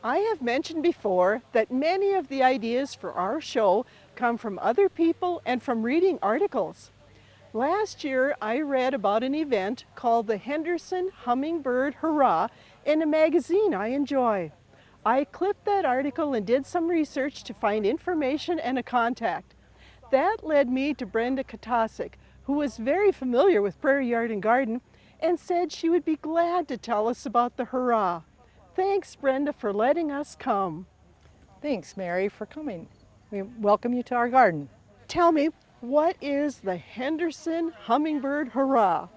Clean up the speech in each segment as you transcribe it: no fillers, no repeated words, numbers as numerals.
I have mentioned before that many of the ideas for our show come from other people and from reading articles. Last year, I read about an event called the Henderson Hummingbird Hurrah in a magazine I enjoy. I clipped that article and did some research to find information and a contact. That led me to Brenda Katasic, who was very familiar with Prairie Yard and Garden and said she would be glad to tell us about the hurrah. Thanks, Brenda, for letting us come. Thanks, Mary, for coming. We welcome you to our garden. Tell me, what is the Henderson Hummingbird Hurrah?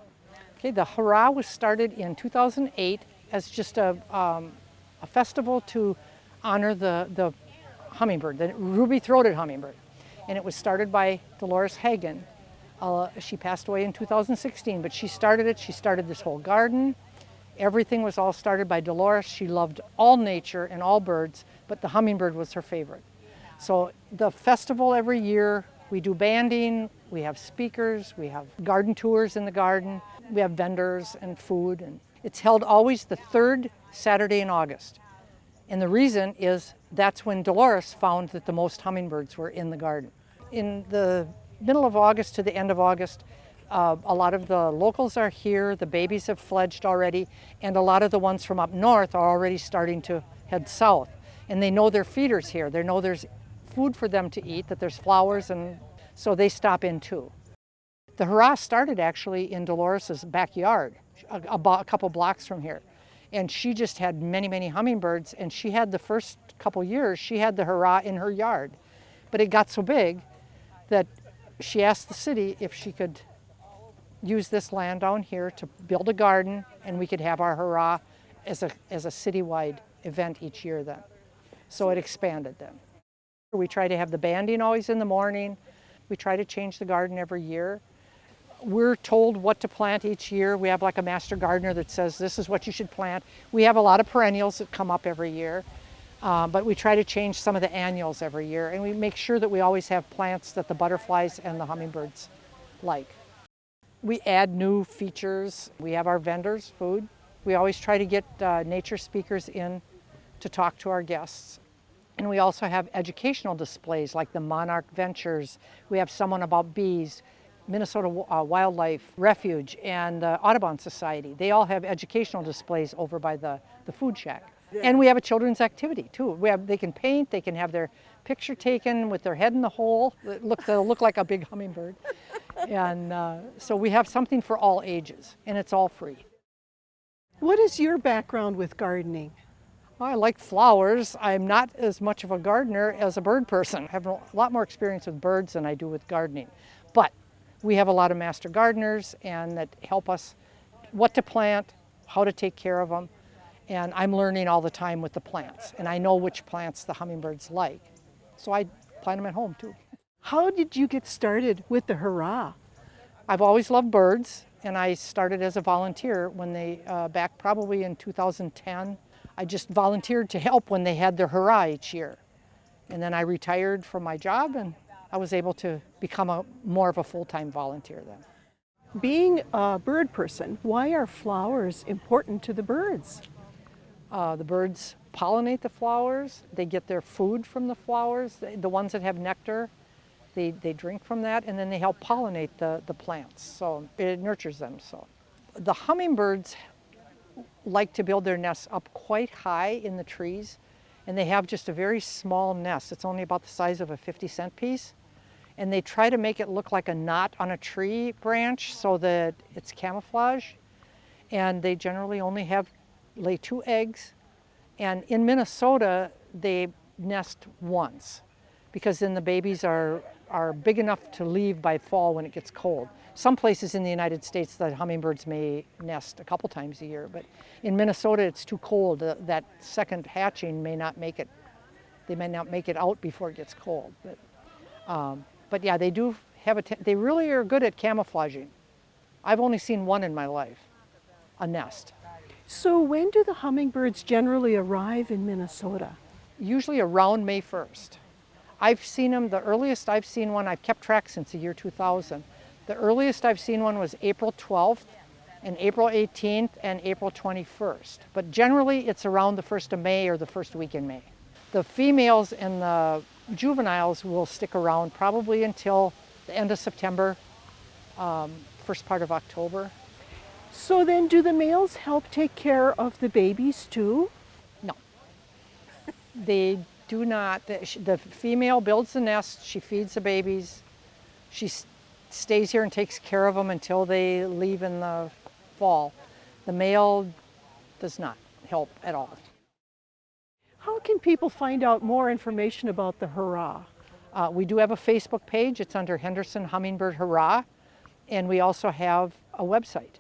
Okay, the hurrah was started in 2008 as just a festival to honor the hummingbird, the ruby-throated hummingbird. And it was started by Dolores Hagen. She passed away in 2016, but she started it. She started this whole garden. Everything was all started by Dolores. She loved all nature and all birds, but the hummingbird was her favorite. So the festival every year, we do banding, we have speakers, we have garden tours in the garden, we have vendors and food. And it's held always the third Saturday in August. And the reason is that's when Dolores found that the most hummingbirds were in the garden. In the middle of August to the end of August, a lot of the locals are here, the babies have fledged already, and a lot of the ones from up north are already starting to head south. And they know their feeders here. They know there's food for them to eat, that there's flowers, and so they stop in too. The hurrah started actually in Dolores's backyard, a couple blocks from here. And she just had many, many hummingbirds, and she had the first couple years, she had the hurrah in her yard. But it got so big that she asked the city if she could use this land down here to build a garden, and we could have our hurrah as a citywide event each year then. So it expanded then. We try to have the banding always in the morning. We try to change the garden every year. We're told what to plant each year. We have like a master gardener that says this is what you should plant. We have a lot of perennials that come up every year, but we try to change some of the annuals every year, and we make sure that we always have plants that the butterflies and the hummingbirds like. We add new features. We have our vendors, food. We always try to get nature speakers in to talk to our guests. And we also have educational displays like the Monarch Ventures. We have someone about bees, Minnesota Wildlife Refuge, and the Audubon Society. They all have educational displays over by the food shack. Yeah. And we have a children's activity too. They can paint, they can have their picture taken with their head in the hole. They'll look like a big hummingbird. And so we have something for all ages, and it's all free. What is your background with gardening? I like flowers. I'm not as much of a gardener as a bird person. I have a lot more experience with birds than I do with gardening. But we have a lot of master gardeners and that help us what to plant, how to take care of them. And I'm learning all the time with the plants. And I know which plants the hummingbirds like. So I plant them at home too. How did you get started with the hurrah? I've always loved birds, and I started as a volunteer when they, back probably in 2010. I just volunteered to help when they had their hurrah each year. And then I retired from my job, and I was able to become more of a full-time volunteer then. Being a bird person, why are flowers important to the birds? The birds pollinate the flowers. They get their food from the flowers. The ones that have nectar, they drink from that, and then they help pollinate the plants. So it nurtures them. So the hummingbirds like to build their nests up quite high in the trees, and they have just a very small nest. It's only about the size of a 50-cent piece, and they try to make it look like a knot on a tree branch so that it's camouflage. And they generally only lay 2 eggs, and in Minnesota they nest once because then the babies are big enough to leave by fall when it gets cold. Some places in the United States the hummingbirds may nest a couple times a year, but in Minnesota it's too cold. That second hatching may not make it. They may not make it out before it gets cold. But yeah, they do have they really are good at camouflaging. I've only seen one in my life, a nest. So when do the hummingbirds generally arrive in Minnesota? Usually around May 1st. I've seen them, the earliest I've seen one, I've kept track since the year 2000. The earliest I've seen one was April 12th, and April 18th and April 21st. But generally it's around the 1st of May or the first week in May. The females and the juveniles will stick around probably until the end of September, first part of October. So then do the males help take care of the babies too? No, they do not. The female builds the nest, she feeds the babies, she stays here and takes care of them until they leave in the fall. The male does not help at all. How can people find out more information about the Hurrah? We do have a Facebook page. It's under Henderson Hummingbird Hurrah, and we also have a website.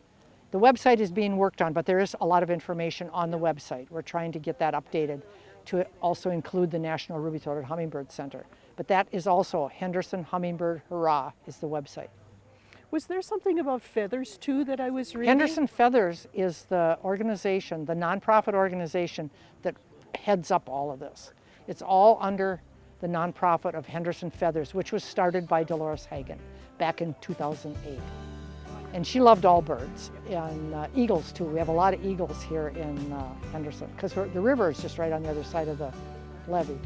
The website is being worked on, but there is a lot of information on the website. We're trying to get that updated to also include the National Ruby-throated Hummingbird Center. But that is also Henderson Hummingbird Hurrah is the website. Was there something about feathers too that I was reading? Henderson Feathers is the organization, the nonprofit organization that heads up all of this. It's all under the nonprofit of Henderson Feathers, which was started by Dolores Hagen back in 2008. And she loved all birds, and eagles too. We have a lot of eagles here in Henderson, because the river is just right on the other side of the levee.